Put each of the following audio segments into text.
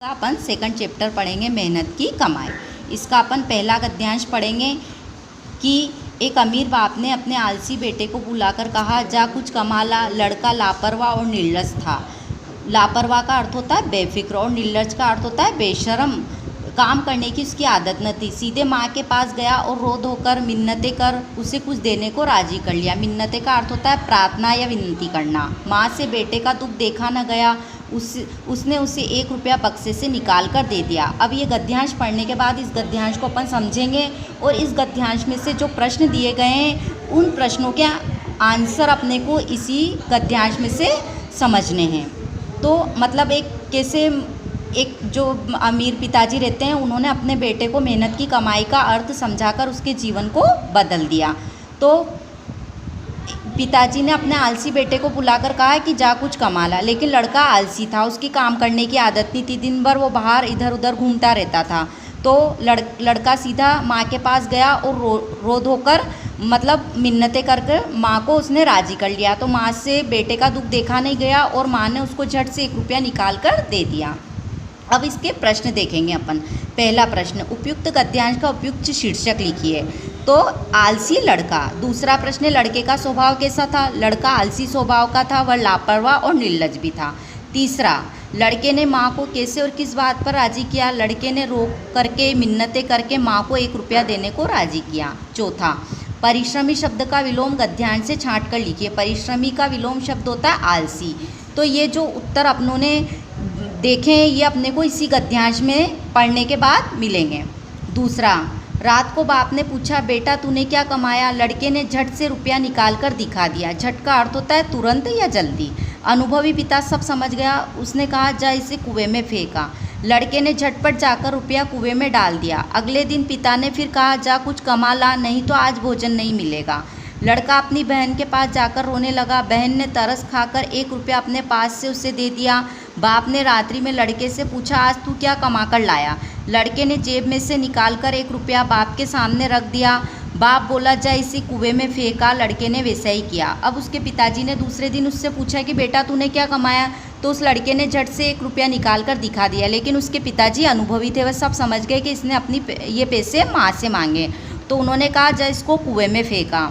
अपन second chapter पढ़ेंगे मेहनत की कमाई। इसका अपन पहला गद्यांश पढ़ेंगे कि एक अमीर बाप ने अपने आलसी बेटे को बुलाकर कहा, जा कुछ कमा ला। लड़का लापरवाह और निर्लज था। लापरवाह का अर्थ होता है बेफिक्र और निर्लज का अर्थ होता है बेशरम। काम करने की उसकी आदत न थी। सीधे माँ के पास गया और रो धोकर मिन्नतें कर उसे कुछ देने को राजी कर लिया। मिन्नतें का अर्थ होता है प्रार्थना या विनती करना। माँ से बेटे का दुख देखा न गया। उसने उसे 1 रुपया बक्से से निकाल कर दे दिया। अब ये गद्यांश पढ़ने के बाद इस गद्यांश को अपन समझेंगे और इस गद्यांश में से जो प्रश्न दिए गए हैं उन प्रश्नों के आंसर अपने को इसी गद्यांश में से समझने हैं। तो मतलब एक जो अमीर पिताजी रहते हैं उन्होंने अपने बेटे को मेहनत की कमाई का अर्थ समझाकर उसके जीवन को बदल दिया। तो पिताजी ने अपने आलसी बेटे को बुलाकर कहा कि जा कुछ कमा ला। लेकिन लड़का आलसी था, उसकी काम करने की आदत नहीं थी। दिन भर वो बाहर इधर उधर घूमता रहता था। तो लड़का सीधा माँ के पास गया और रो धोकर मतलब मिन्नतें करके माँ को उसने राजी कर लिया। तो माँ से बेटे का दुख देखा नहीं गया और माँ ने उसको झट से 1 रुपया निकाल कर दे दिया। अब इसके प्रश्न देखेंगे अपन। पहला प्रश्न, उपयुक्त गद्यांश का उपयुक्त शीर्षक लिखिए। तो आलसी लड़का। दूसरा प्रश्न, लड़के का स्वभाव कैसा था? लड़का आलसी स्वभाव का था, वह लापरवाह और निर्लज भी था। तीसरा, लड़के ने माँ को कैसे और किस बात पर राजी किया? लड़के ने रो करके मिन्नतें करके माँ को 1 रुपया देने को राजी किया। चौथा, परिश्रमी शब्द का विलोम गद्यांश से छांट कर लिखिए। परिश्रमी का विलोम शब्द होता है आलसी। तो ये जो उत्तर अपनों ने देखें ये अपने को इसी गद्यांश में पढ़ने के बाद मिलेंगे। दूसरा, रात को बाप ने पूछा, बेटा तूने क्या कमाया? लड़के ने झट से रुपया निकाल कर दिखा दिया। झट का अर्थ होता है तुरंत या जल्दी। अनुभवी पिता सब समझ गया। उसने कहा, जा इसे कुएं में फेंका। लड़के ने झटपट जाकर रुपया कुएं में डाल दिया। अगले दिन पिता ने फिर कहा, जा कुछ कमा ला, नहीं तो आज भोजन नहीं मिलेगा। लड़का अपनी बहन के पास जाकर रोने लगा। बहन ने तरस खाकर 1 रुपया अपने पास से उसे दे दिया। बाप ने रात्रि में लड़के से पूछा, आज तू क्या कमा कर लाया? लड़के ने जेब में से निकालकर 1 रुपया बाप के सामने रख दिया। बाप बोला, जा इसे कुएं में फेंका। लड़के ने वैसा ही किया। अब उसके पिताजी ने दूसरे दिन उससे पूछा कि बेटा तूने क्या कमाया? तो उस लड़के ने झट से 1 रुपया निकाल कर दिखा दिया। लेकिन उसके पिताजी अनुभवी थे, वह सब समझ गए कि इसने अपनी ये पैसे माँ से मांगे। तो उन्होंने कहा, जा इसको कुएं में फेंका।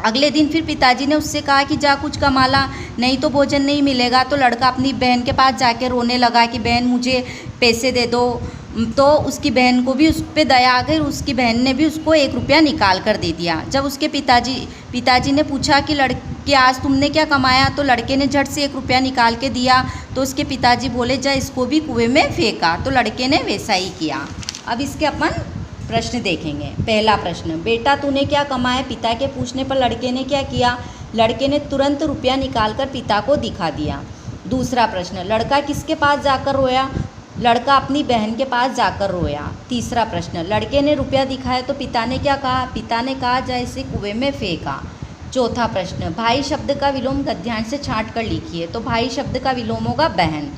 अगले दिन फिर पिताजी ने उससे कहा कि जा कुछ कमा ला, नहीं तो भोजन नहीं मिलेगा। तो लड़का अपनी बहन के पास जाके रोने लगा कि बहन मुझे पैसे दे दो। तो उसकी बहन को भी उस पर दया आ गई। उसकी बहन ने भी उसको 1 रुपया निकाल कर दे दिया। जब उसके पिताजी ने पूछा कि आज तुमने क्या कमाया? तो लड़के ने झट से 1 रुपया निकाल के दिया। तो उसके पिताजी बोले, जा इसको भी कुएं में फेंका। तो लड़के ने वैसा ही किया। अब इसके अपन प्रश्न देखेंगे। पहला प्रश्न, बेटा तूने क्या कमाया? पिता के पूछने पर लड़के ने क्या किया? लड़के ने तुरंत रुपया निकालकर पिता को दिखा दिया। दूसरा प्रश्न, लड़का किसके पास जाकर रोया? लड़का अपनी बहन के पास जाकर रोया। तीसरा प्रश्न, लड़के ने रुपया दिखाया तो पिता ने क्या कहा? पिता ने कहा, जा इसे कुएं में फेंका। चौथा प्रश्न, भाई शब्द का विलोम गद्यांश से छांट कर लिखिए। तो भाई शब्द का विलोम होगा बहन।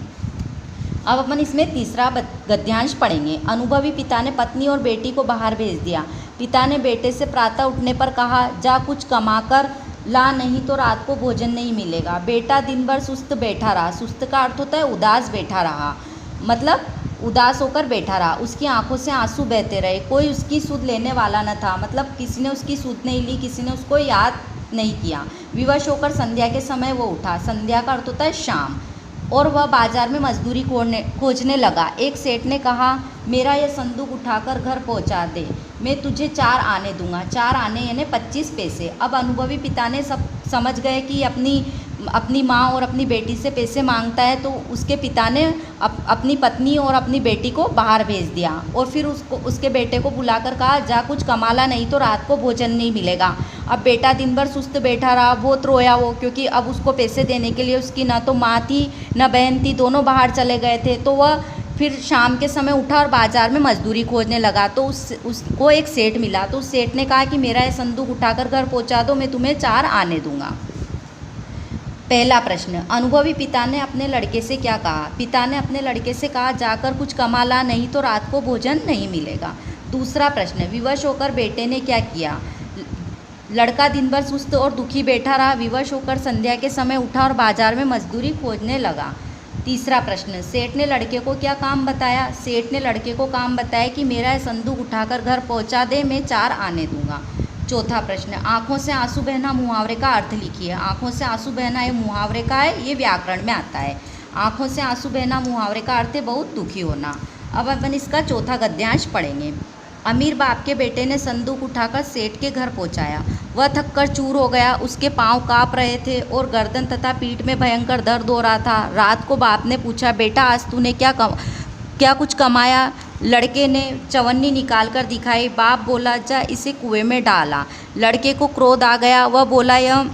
अब अपन इसमें तीसरा गद्यांश पढ़ेंगे। अनुभवी पिता ने पत्नी और बेटी को बाहर भेज दिया। पिता ने बेटे से प्रातः उठने पर कहा, जा कुछ कमा कर ला, नहीं तो रात को भोजन नहीं मिलेगा। बेटा दिन भर सुस्त बैठा रहा। सुस्त का अर्थ होता है उदास बैठा रहा, मतलब उदास होकर बैठा रहा। उसकी आंखों से आंसू बहते रहे। कोई उसकी सुध लेने वाला न था, मतलब किसी ने उसकी सुध नहीं ली, किसी ने उसको याद नहीं किया। विवश होकर संध्या के समय वो उठा। संध्या का अर्थ होता है शाम। और वह बाजार में मजदूरी खोजने लगा। एक सेठ ने कहा, मेरा यह संदूक उठाकर घर पहुंचा दे, मैं तुझे 4 आने दूंगा। 4 आने यानी 25 पैसे। अब अनुभवी पिता ने सब समझ गए कि अपनी माँ और अपनी बेटी से पैसे मांगता है। तो उसके पिता ने अपनी पत्नी और अपनी बेटी को बाहर भेज दिया और फिर उसके बेटे को बुलाकर कहा, जा कुछ कमा ला, नहीं तो रात को भोजन नहीं मिलेगा। अब बेटा दिन भर सुस्त बैठा रहा, बहुत रोया वो, क्योंकि अब उसको पैसे देने के लिए उसकी ना तो माँ थी ना बहन थी, दोनों बाहर चले गए थे। तो वह फिर शाम के समय उठा और बाजार में मजदूरी खोजने लगा। तो उसको एक सेठ मिला। तो उस सेठ ने कहा कि मेरा ये संदूक उठाकर घर पहुंचा दो, मैं तुम्हें 4 आने दूंगा। पहला प्रश्न, अनुभवी पिता ने अपने लड़के से क्या कहा? पिता ने अपने लड़के से कहा, जाकर कुछ कमा ला, नहीं तो रात को भोजन नहीं मिलेगा। दूसरा प्रश्न, विवश होकर बेटे ने क्या किया? लड़का दिन भर सुस्त और दुखी बैठा रहा। विवश होकर संध्या के समय उठा और बाजार में मजदूरी खोजने लगा। तीसरा प्रश्न, सेठ ने लड़के को क्या काम बताया? सेठ ने लड़के को काम बताया कि मेरा यह संदूक उठाकर घर पहुंचा दे, मैं 4 आने दूंगा। चौथा प्रश्न, आंखों से आंसू बहना मुहावरे का अर्थ लिखिए। आंखों से आंसू बहना ये मुहावरे का है, ये व्याकरण में आता है। आंखों से आंसू बहना मुहावरे का अर्थ है बहुत दुखी होना। अब अपन इसका चौथा गद्यांश पढ़ेंगे। अमीर बाप के बेटे ने संदूक उठाकर सेठ के घर पहुंचाया। वह थककर चूर हो गया, उसके पांव कांप रहे थे और गर्दन तथा पीठ में भयंकर दर्द हो रहा था। रात को बाप ने पूछा, बेटा आज तूने क्या कुछ कमाया? लड़के ने चवन्नी निकाल कर दिखाई। बाप बोला, जा इसे कुएं में डाला। लड़के को क्रोध आ गया, वह बोला, यह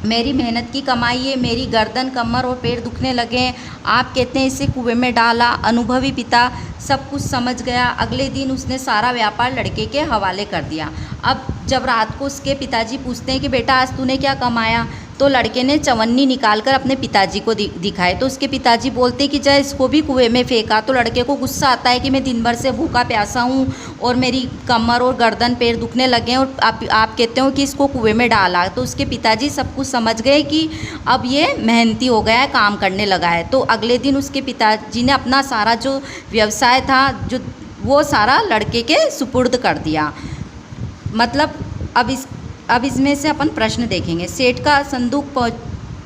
मेरी मेहनत की कमाई है, मेरी गर्दन कमर और पैर दुखने लगे हैं, आप कहते हैं इसे कुएं में डाला। अनुभवी पिता सब कुछ समझ गया। अगले दिन उसने सारा व्यापार लड़के के हवाले कर दिया। अब जब रात को उसके पिताजी पूछते हैं कि बेटा आज तूने क्या कमाया, तो लड़के ने चवन्नी निकालकर अपने पिताजी को दिखाए। तो उसके पिताजी बोलते कि जा इसको भी कुएं में फेंका। तो लड़के को गुस्सा आता है कि मैं दिन भर से भूखा प्यासा हूँ और मेरी कमर और गर्दन पैर दुखने लगे हैं और आप कहते हो कि इसको कुएं में डाला। तो उसके पिताजी सब कुछ समझ गए कि अब ये मेहनती हो गया है, काम करने लगा है। तो अगले दिन उसके पिताजी ने अपना सारा जो व्यवसाय था वो सारा लड़के के सुपुर्द कर दिया। मतलब अब इसमें से अपन प्रश्न देखेंगे। सेठ का संदूक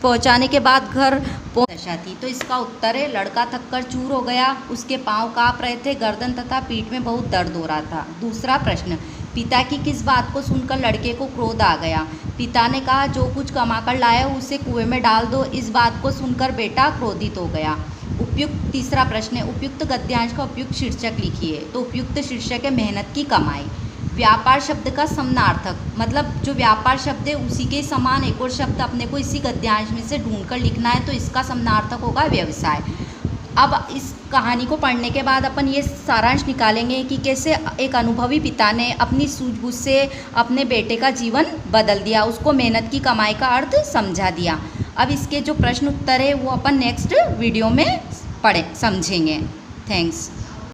पहुंचाने के बाद घर दशा थी। तो इसका उत्तर है, लड़का थककर चूर हो गया, उसके पांव कांप रहे थे, गर्दन तथा पीठ में बहुत दर्द हो रहा था। दूसरा प्रश्न, पिता की किस बात को सुनकर लड़के को क्रोध आ गया? पिता ने कहा, जो कुछ कमाकर लाया उसे कुएं में डाल दो। इस बात को सुनकर बेटा क्रोधित हो गया। उपयुक्त तीसरा प्रश्न है, उपयुक्त गद्यांश का उपयुक्त शीर्षक लिखिए। तो उपयुक्त शीर्षक है मेहनत की कमाई। व्यापार शब्द का समानार्थक, मतलब जो व्यापार शब्द है उसी के समान एक और शब्द अपने को इसी गद्यांश में से ढूंढकर लिखना है। तो इसका समानार्थक होगा व्यवसाय। अब इस कहानी को पढ़ने के बाद अपन ये सारांश निकालेंगे कि कैसे एक अनुभवी पिता ने अपनी सूझबूझ से अपने बेटे का जीवन बदल दिया, उसको मेहनत की कमाई का अर्थ समझा दिया। अब इसके जो प्रश्न उत्तर है वो अपन नेक्स्ट वीडियो में समझेंगे। थैंक्स।